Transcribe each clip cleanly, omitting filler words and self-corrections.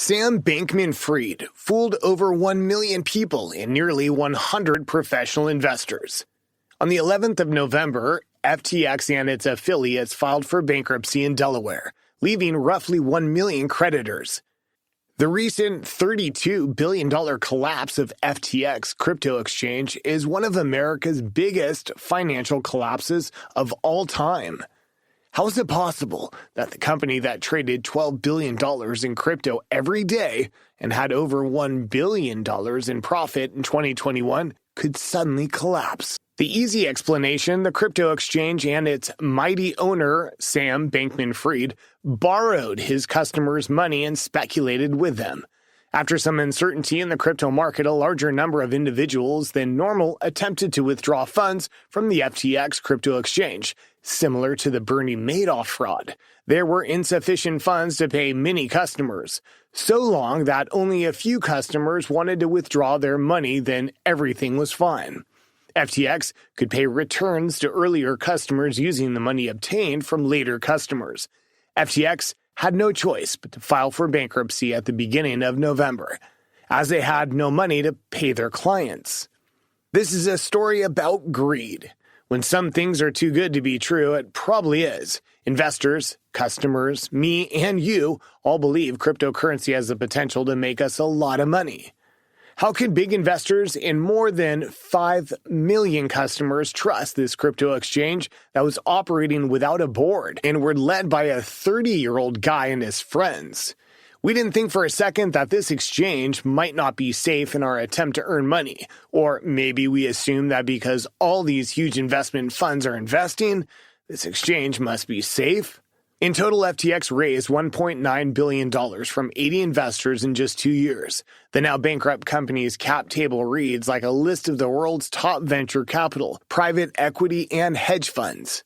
Sam Bankman-Fried fooled over 1 million people and nearly 100 professional investors. On the 11th of November, FTX and its affiliates filed for bankruptcy in Delaware, leaving roughly 1 million creditors. The recent $32 billion collapse of FTX crypto exchange is one of America's biggest financial collapses of all time. How is it possible that the company that traded $12 billion in crypto every day and had over $1 billion in profit in 2021 could suddenly collapse? The easy explanation: the crypto exchange and its mighty owner, Sam Bankman-Fried, borrowed his customers' money and speculated with them. After some uncertainty in the crypto market, a larger number of individuals than normal attempted to withdraw funds from the FTX crypto exchange, similar to the Bernie Madoff fraud. There were insufficient funds to pay many customers, so long that only a few customers wanted to withdraw their money, then everything was fine. FTX could pay returns to earlier customers using the money obtained from later customers. FTX had no choice but to file for bankruptcy at the beginning of November, as they had no money to pay their clients. This is a story about greed. When some things are too good to be true, it probably is. Investors, customers, me, and you all believe cryptocurrency has the potential to make us a lot of money. How can big investors and more than 5 million customers trust this crypto exchange that was operating without a board and were led by a 30-year-old guy and his friends? We didn't think for a second that this exchange might not be safe in our attempt to earn money. Or maybe we assumed that because all these huge investment funds are investing, this exchange must be safe. In total, FTX raised $1.9 billion from 80 investors in just 2 years. The now bankrupt company's cap table reads like a list of the world's top venture capital, private equity, and hedge funds.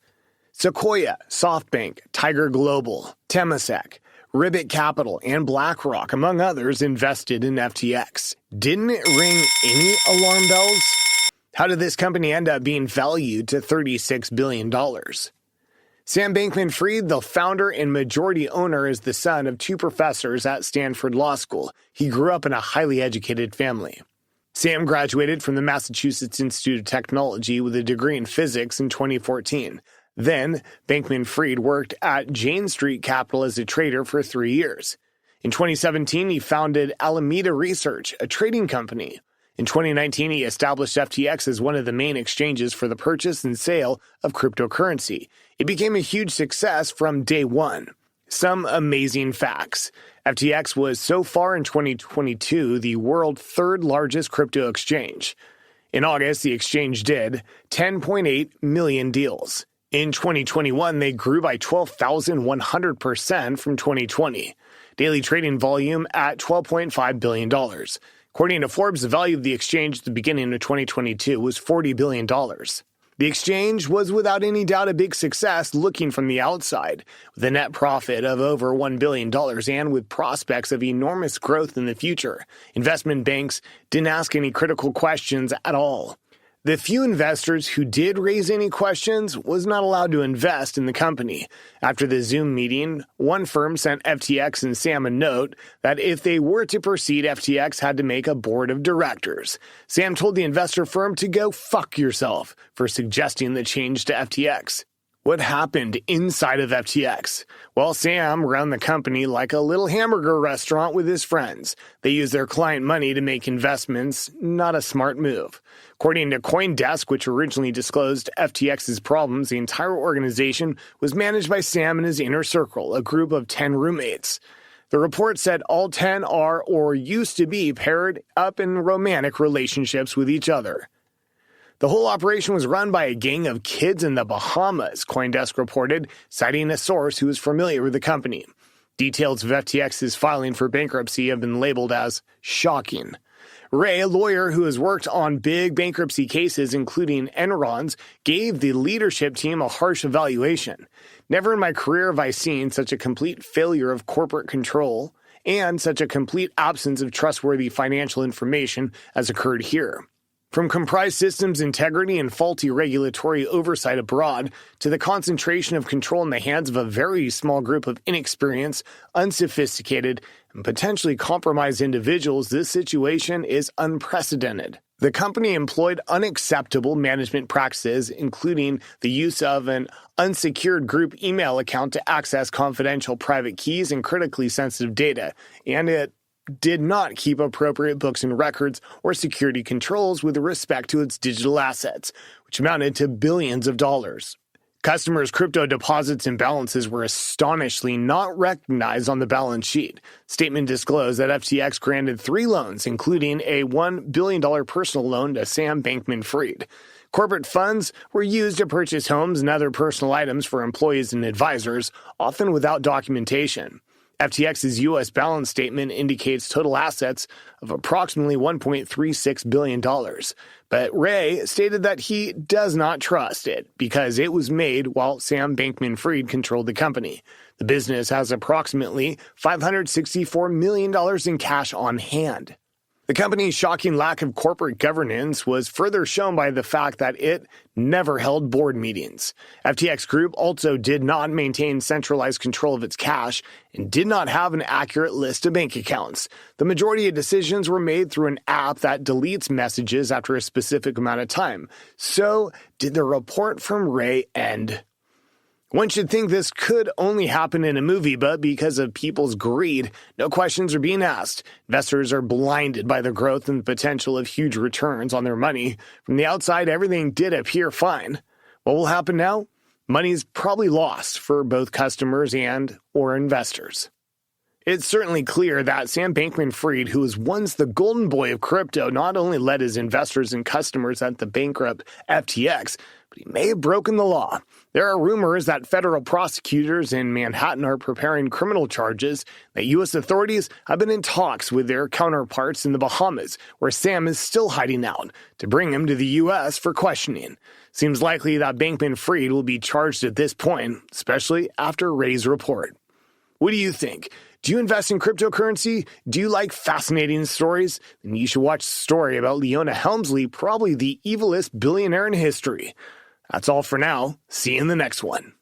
Sequoia, SoftBank, Tiger Global, Temasek, Ribbit Capital, and BlackRock, among others, invested in FTX. Didn't it ring any alarm bells? How did this company end up being valued to $36 billion? Sam Bankman-Fried, the founder and majority owner, is the son of 2 professors at Stanford Law School. He grew up in a highly educated family. Sam graduated from the Massachusetts Institute of Technology with a degree in physics in 2014. Then, Bankman-Fried worked at Jane Street Capital as a trader for 3 years. In 2017, he founded Alameda Research, a trading company. In 2019, he established FTX as one of the main exchanges for the purchase and sale of cryptocurrency. It became a huge success from day one. Some amazing facts. FTX was so far in 2022 the world's 3rd largest crypto exchange. In August, the exchange did 10.8 million deals. In 2021, they grew by 12,100% from 2020. Daily trading volume at $12.5 billion. According to Forbes, the value of the exchange at the beginning of 2022 was $40 billion. The exchange was without any doubt a big success looking from the outside, with a net profit of over $1 billion and with prospects of enormous growth in the future. Investment banks didn't ask any critical questions at all. The few investors who did raise any questions was not allowed to invest in the company. After the Zoom meeting, one firm sent FTX and Sam a note that if they were to proceed, FTX had to make a board of directors. Sam told the investor firm to go fuck yourself for suggesting the change to FTX. What happened inside of FTX? Well, Sam ran the company like a little hamburger restaurant with his friends. They used their client money to make investments, not a smart move. According to CoinDesk, which originally disclosed FTX's problems, the entire organization was managed by Sam and his inner circle, a group of 10 roommates. The report said all 10 are or used to be paired up in romantic relationships with each other. The whole operation was run by a gang of kids in the Bahamas, CoinDesk reported, citing a source who was familiar with the company. Details of FTX's filing for bankruptcy have been labeled as shocking. Ray, a lawyer who has worked on big bankruptcy cases, including Enron's, gave the leadership team a harsh evaluation. Never in my career have I seen such a complete failure of corporate control and such a complete absence of trustworthy financial information as occurred here. From comprised systems integrity and faulty regulatory oversight abroad to the concentration of control in the hands of a very small group of inexperienced, unsophisticated, and potentially compromise individuals, this situation is unprecedented. The company employed unacceptable management practices, including the use of an unsecured group email account to access confidential private keys and critically sensitive data, and it did not keep appropriate books and records or security controls with respect to its digital assets, which amounted to billions of dollars. Customers' crypto deposits and balances were astonishingly not recognized on the balance sheet. Statement disclosed that FTX granted 3 loans, including a $1 billion personal loan to Sam Bankman-Fried. Corporate funds were used to purchase homes and other personal items for employees and advisors, often without documentation. FTX's U.S. balance statement indicates total assets of approximately $1.36 billion. But Ray stated that he does not trust it because it was made while Sam Bankman-Fried controlled the company. The business has approximately $564 million in cash on hand. The company's shocking lack of corporate governance was further shown by the fact that it never held board meetings. FTX Group also did not maintain centralized control of its cash and did not have an accurate list of bank accounts. The majority of decisions were made through an app that deletes messages after a specific amount of time. So, did the report from Ray end? One should think this could only happen in a movie, but because of people's greed, no questions are being asked. Investors are blinded by the growth and potential of huge returns on their money. From the outside, everything did appear fine. What will happen now? Money's probably lost for both customers and/or investors. It's certainly clear that Sam Bankman-Fried, who was once the golden boy of crypto, not only led his investors and customers at the bankrupt FTX, but he may have broken the law. There are rumors that federal prosecutors in Manhattan are preparing criminal charges, that U.S. authorities have been in talks with their counterparts in the Bahamas, where Sam is still hiding out, to bring him to the U.S. for questioning. Seems likely that Bankman-Fried will be charged at this point, especially after Ray's report. What do you think? Do you invest in cryptocurrency? Do you like fascinating stories? Then you should watch the story about Leona Helmsley, probably the evilest billionaire in history. That's all for now. See you in the next one.